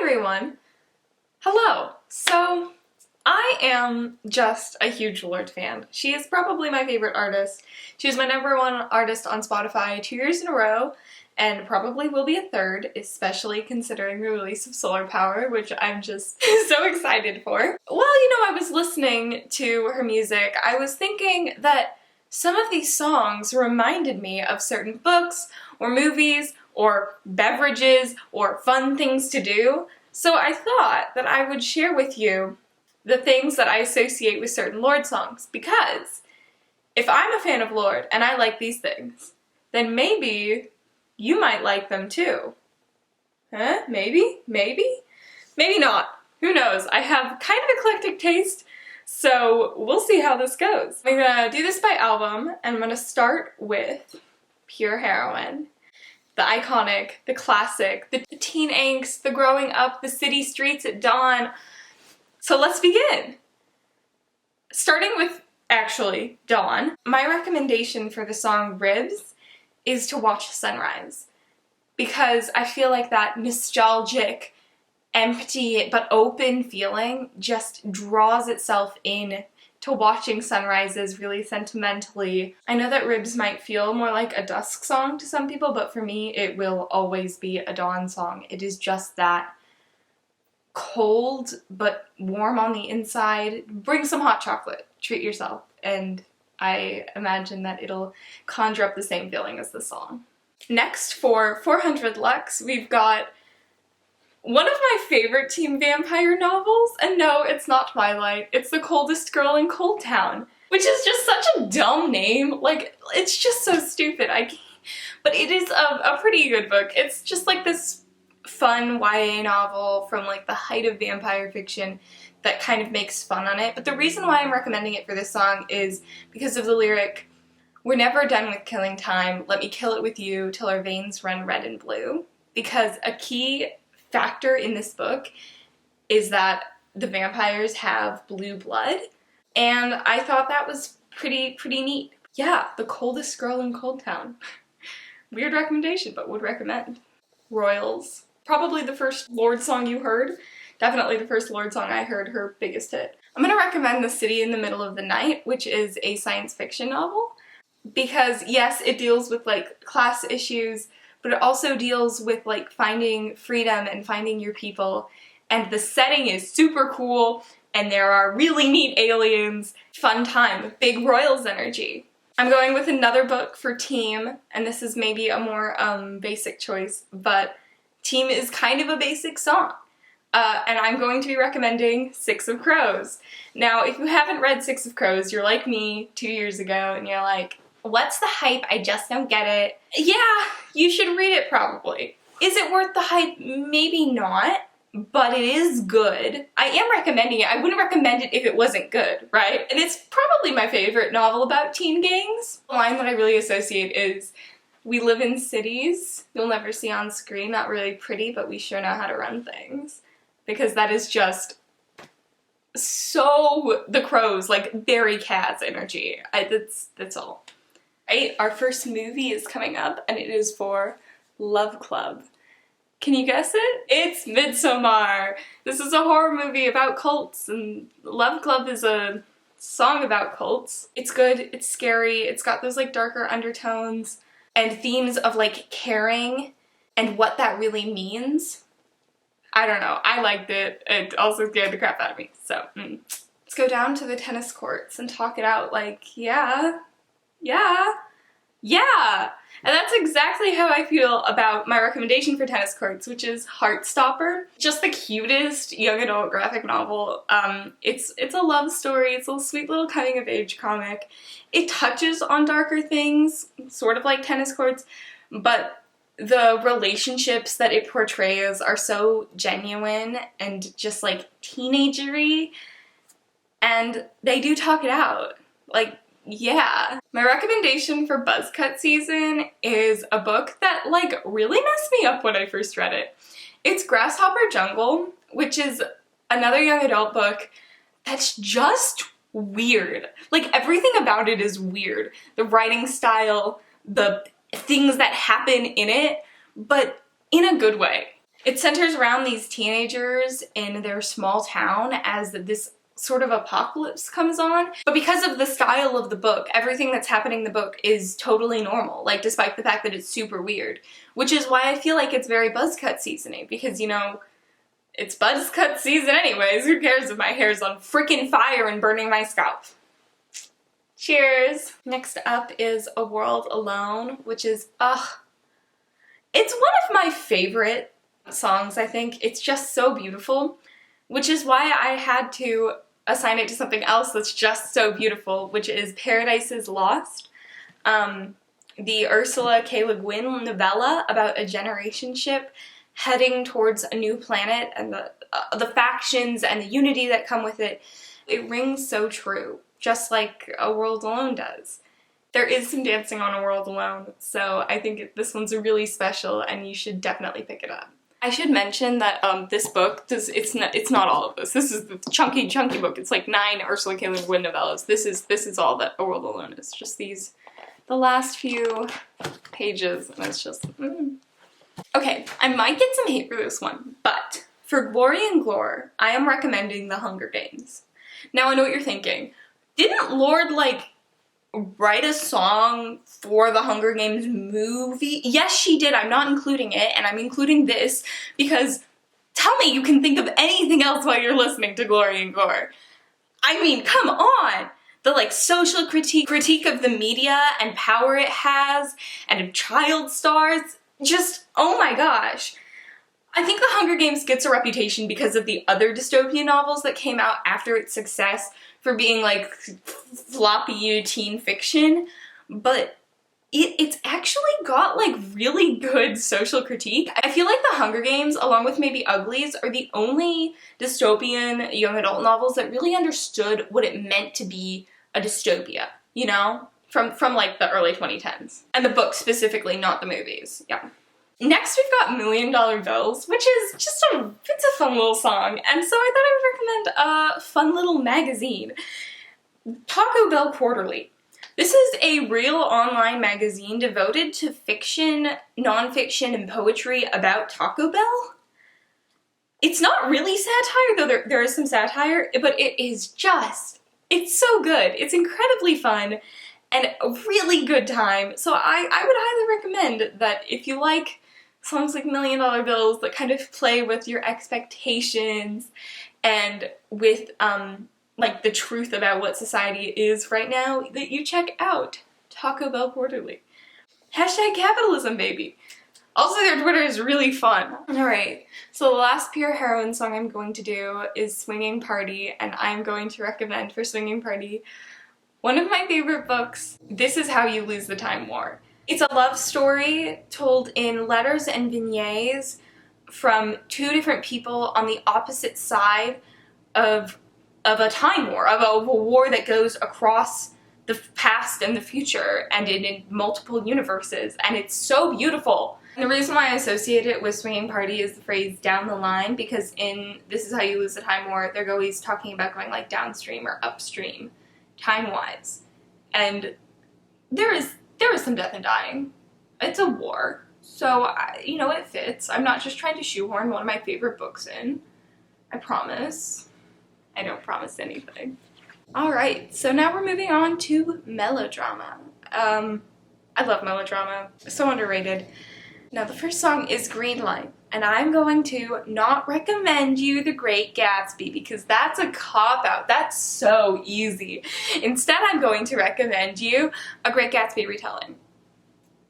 everyone! Hello! So, I am just a huge Lorde fan. She is probably my favorite artist. She was my #1 artist on Spotify 2 years in a row, and probably will be a third, especially considering the release of Solar Power, which I'm just so excited for. While, I was listening to her music, I was thinking that some of these songs reminded me of certain books, or movies, or beverages, or fun things to do. So I thought that I would share with you the things that I associate with certain Lorde songs, because if I'm a fan of Lorde and I like these things, then maybe you might like them too. Huh? Maybe? Maybe? Maybe not. Who knows? I have kind of eclectic taste, so we'll see how this goes. I'm gonna do this by album, and I'm gonna start with Pure Heroine. The iconic, the classic, the teen angst, the growing up, the city streets at dawn. So let's begin. Starting with, actually, dawn. My recommendation for the song Ribs is to watch sunrise, because I feel like that nostalgic, empty but open feeling just draws itself in to watching sunrises really sentimentally. I know that Ribs might feel more like a dusk song to some people, but for me it will always be a dawn song. It is just that cold but warm on the inside. Bring some hot chocolate, treat yourself, and I imagine that it'll conjure up the same feeling as the song. Next, for 400 Lux, we've got one of my favorite teen vampire novels, and no, it's not Twilight, it's The Coldest Girl in Cold Town, which is just such a dumb name. Like, it's just so stupid. But it is a pretty good book. It's just like this fun YA novel from like the height of vampire fiction that kind of makes fun on it. But the reason why I'm recommending it for this song is because of the lyric, "We're never done with killing time, let me kill it with you till our veins run red and blue." Because a key factor in this book is that the vampires have blue blood, and I thought that was pretty neat. Yeah, The Coldest Girl in Cold Town. Weird recommendation, but would recommend. Royals. Probably the first Lorde song you heard. Definitely the first Lorde song I heard, her biggest hit. I'm gonna recommend The City in the Middle of the Night, which is a science fiction novel, because yes, it deals with like class issues, but it also deals with like finding freedom and finding your people, and the setting is super cool, and there are really neat aliens. Fun time, big Royals energy. I'm going with another book for Team, and this is maybe a more basic choice, but Team is kind of a basic song. And I'm going to be recommending Six of Crows. Now, if you haven't read Six of Crows, you're like me 2 years ago, and you're like, what's the hype? I just don't get it. Yeah, you should read it probably. Is it worth the hype? Maybe not, but it is good. I am recommending it. I wouldn't recommend it if it wasn't good, right? And it's probably my favorite novel about teen gangs. The line that I really associate is, "We live in cities you'll never see on screen, not really pretty, but we sure know how to run things." Because that is just so The Crows, like very Kaz energy. That's all. Right, our first movie is coming up, and it is for Love Club. Can you guess it? It's Midsommar! This is a horror movie about cults, and Love Club is a song about cults. It's good, it's scary, it's got those like darker undertones, and themes of like caring, and what that really means. I don't know, I liked it. It also scared the crap out of me, so. Let's go down to the tennis courts and talk it out like, yeah. And that's exactly how I feel about my recommendation for tennis courts, which is Heartstopper. Just the cutest young adult graphic novel. It's a love story, it's a sweet little coming of age comic. It touches on darker things, sort of like tennis courts, but the relationships that it portrays are so genuine and just like teenagery, and they do talk it out. Like, yeah. My recommendation for buzzcut season is a book that like really messed me up when I first read it. It's Grasshopper Jungle, which is another young adult book that's just weird. Like, everything about it is weird. The writing style, the things that happen in it, but in a good way. It centers around these teenagers in their small town as this sort of apocalypse comes on, but because of the style of the book, everything that's happening in the book is totally normal, like despite the fact that it's super weird, which is why I feel like it's very buzzcut seasony, because you know, it's buzzcut season anyways, who cares if my hair's on frickin' fire and burning my scalp. Cheers! Next up is A World Alone, which is, it's one of my favorite songs, I think. It's just so beautiful, which is why I had to assign it to something else that's just so beautiful, which is Paradise is Lost, the Ursula K. Le Guin novella about a generation ship heading towards a new planet, and the factions and the unity that come with it. It rings so true, just like A World Alone does. There is some dancing on A World Alone, so I think this one's really special and you should definitely pick it up. I should mention that this book, it's not all of this. This is the chunky book. It's like 9 Ursula K. Le Guin novellas. This is all that A World Alone is. Just the last few pages, and it's just, Okay, I might get some hate for this one, but for Glory and Gore, I am recommending The Hunger Games. Now I know what you're thinking. Didn't Lorde, like, write a song for the Hunger Games movie? Yes, she did. I'm not including it, and I'm including this because tell me you can think of anything else while you're listening to Glory and Gore. I mean, come on! The, like, social critique of the media and power it has, and of child stars, just, oh my gosh. I think The Hunger Games gets a reputation because of the other dystopian novels that came out after its success for being like floppy teen fiction, but it's actually got like really good social critique. I feel like The Hunger Games, along with maybe Uglies, are the only dystopian young adult novels that really understood what it meant to be a dystopia, you know? From like the early 2010s. And the book specifically, not the movies, yeah. Next we've got $1 Million Bills, which is just it's a fun little song, and so I thought I would recommend a fun little magazine, Taco Bell Quarterly. This is a real online magazine devoted to fiction, nonfiction, and poetry about Taco Bell. It's not really satire, though there is some satire, but it is just, it's so good. It's incredibly fun and a really good time, so I would highly recommend that if you like songs like $1 Million Bills that kind of play with your expectations and with like the truth about what society is right now, that you check out Taco Bell Quarterly. Hashtag capitalism, baby. Also, their Twitter is really fun. Alright, so the last pure heroine song I'm going to do is Swinging Party, and I'm going to recommend for Swinging Party one of my favorite books, This Is How You Lose the Time War. It's a love story told in letters and vignettes from 2 different people on the opposite side of a time war, of a war that goes across the past and the future and in multiple universes, and it's so beautiful. And the reason why I associate it with Swinging Party is the phrase down the line, because in This Is How You Lose the Time War, they're always talking about going like downstream or upstream time-wise, and there is some death and dying. It's a war, so you know, it fits. I'm not just trying to shoehorn one of my favorite books in. I promise. I don't promise anything. Alright, so now we're moving on to melodrama. I love melodrama. So underrated. Now the first song is Green Light, and I'm going to not recommend you The Great Gatsby because that's a cop-out. That's so easy. Instead, I'm going to recommend you A Great Gatsby retelling.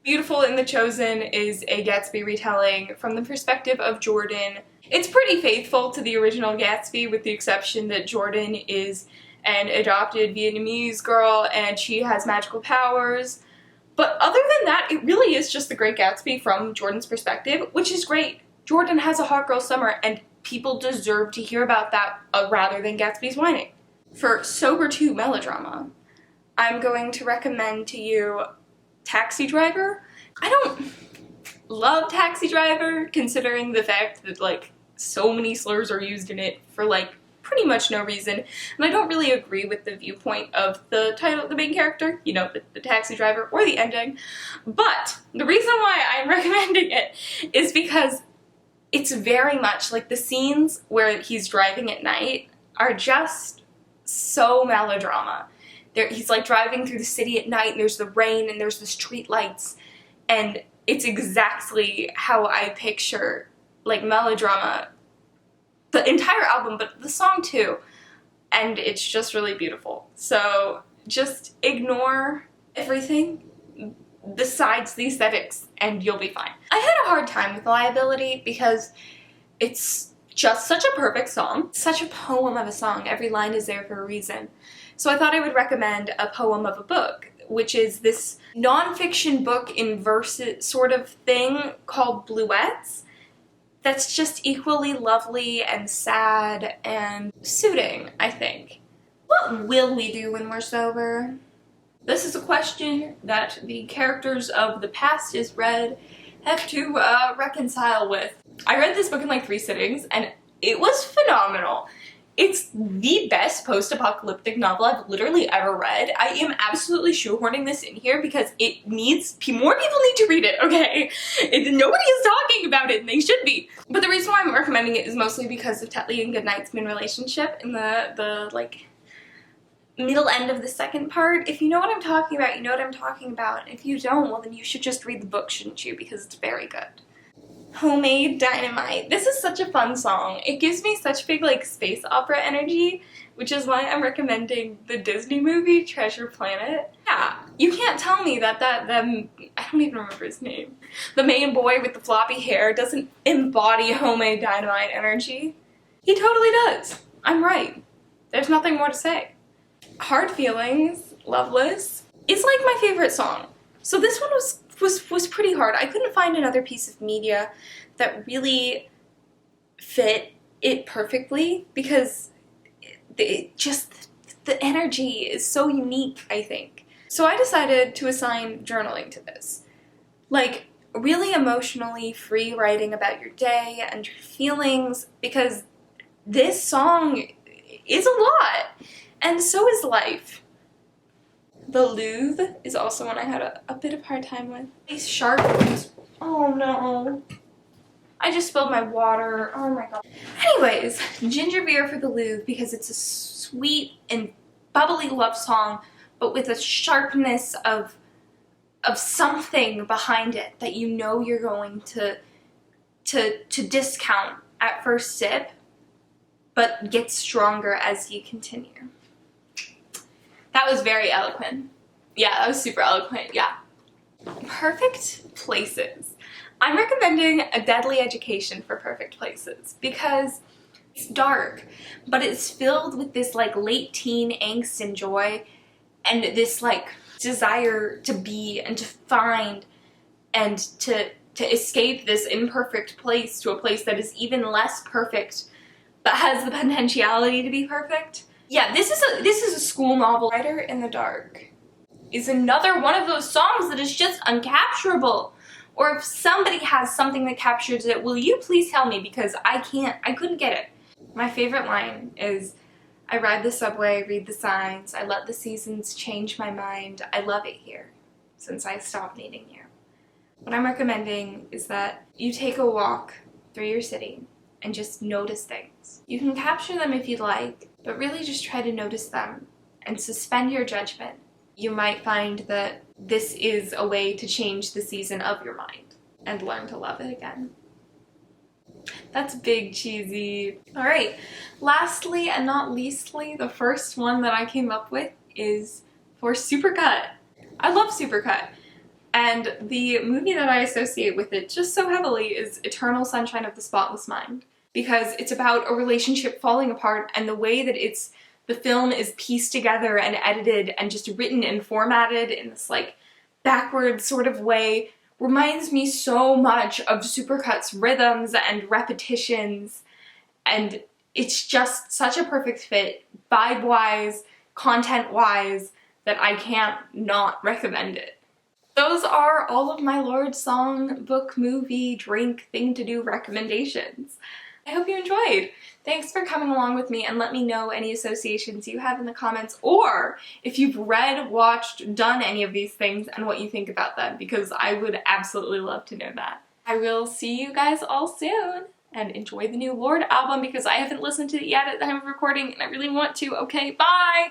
Beautiful in the Chosen is a Gatsby retelling from the perspective of Jordan. It's pretty faithful to the original Gatsby, with the exception that Jordan is an adopted Vietnamese girl and she has magical powers. But other than that, it really is just The Great Gatsby from Jordan's perspective, which is great. Jordan has a hot girl summer, and people deserve to hear about that rather than Gatsby's whining. For sober 2 melodrama, I'm going to recommend to you Taxi Driver. I don't love Taxi Driver, considering the fact that, like, so many slurs are used in it for, like, pretty much no reason, and I don't really agree with the viewpoint of the title, the main character, you know, the taxi driver, or the ending, but the reason why I'm recommending it is because it's very much like the scenes where he's driving at night are just so melodrama. He's like driving through the city at night and there's the rain and there's the street lights, and it's exactly how I picture like melodrama, the entire album, but the song too, and it's just really beautiful. So just ignore everything besides the aesthetics and you'll be fine. I had a hard time with Liability because it's just such a perfect song, such a poem of a song. Every line is there for a reason. So I thought I would recommend A Poem of a Book, which is this nonfiction book in verse sort of thing called Bluets that's just equally lovely and sad and soothing, I think. What will we do when we're sober? This is a question that the characters of The Past Is Red have to reconcile with. I read this book in like 3 sittings and it was phenomenal. It's the best post-apocalyptic novel I've literally ever read. I am absolutely shoehorning this in here because it needs, more people need to read it, okay? Nobody is talking about it and they should be. But the reason why I'm recommending it is mostly because of Tetley and Goodnight's main relationship in the like middle end of the second part. If you know what I'm talking about, you know what I'm talking about. If you don't, well then you should just read the book, shouldn't you? Because it's very good. Homemade Dynamite. This is such a fun song. It gives me such big like space opera energy, which is why I'm recommending the Disney movie Treasure Planet. Yeah, you can't tell me that I don't even remember his name. The main boy with the floppy hair doesn't embody Homemade Dynamite energy. He totally does. I'm right. There's nothing more to say. Hard Feelings, Loveless, is like my favorite song. So this one was pretty hard. I couldn't find another piece of media that really fit it perfectly because the energy is so unique, I think. So I decided to assign journaling to this. Like, really emotionally free writing about your day and your feelings, because this song is a lot, and so is life. The Louvre is also one I had a bit of a hard time with. These sharp ones. Oh no. I just spilled my water. Oh my god. Anyways, ginger beer for the Louvre because it's a sweet and bubbly love song, but with a sharpness of something behind it that you know you're going to discount at first sip, but gets stronger as you continue. That was very eloquent. Yeah, that was super eloquent, yeah. Perfect Places. I'm recommending A Deadly Education for Perfect Places because it's dark, but it's filled with this like late teen angst and joy and this like desire to be and to find and to escape this imperfect place to a place that is even less perfect but has the potentiality to be perfect. Yeah, this is a school novel. Writer in the Dark is another one of those songs that is just uncapturable. Or if somebody has something that captures it, will you please tell me, because I couldn't get it. My favorite line is, I ride the subway, read the signs, I let the seasons change my mind, I love it here, since I stopped needing you. What I'm recommending is that you take a walk through your city and just notice things. You can capture them if you'd like, but really just try to notice them and suspend your judgment. You might find that this is a way to change the season of your mind and learn to love it again. That's big cheesy. Alright, lastly and not leastly, the first one that I came up with is for Supercut. I love Supercut. And the movie that I associate with it just so heavily is Eternal Sunshine of the Spotless Mind. Because it's about a relationship falling apart, and the way that the film is pieced together and edited and just written and formatted in this like backward sort of way reminds me so much of Supercut's rhythms and repetitions, and it's just such a perfect fit, vibe-wise, content-wise, that I can't not recommend it. Those are all of my Lorde song, book, movie, drink, thing to do recommendations. I hope you enjoyed. Thanks for coming along with me, and let me know any associations you have in the comments, or if you've read, watched, done any of these things and what you think about them, because I would absolutely love to know that. I will see you guys all soon. and enjoy the new Lorde album because I haven't listened to it yet at the time of recording and I really want to. Okay, bye!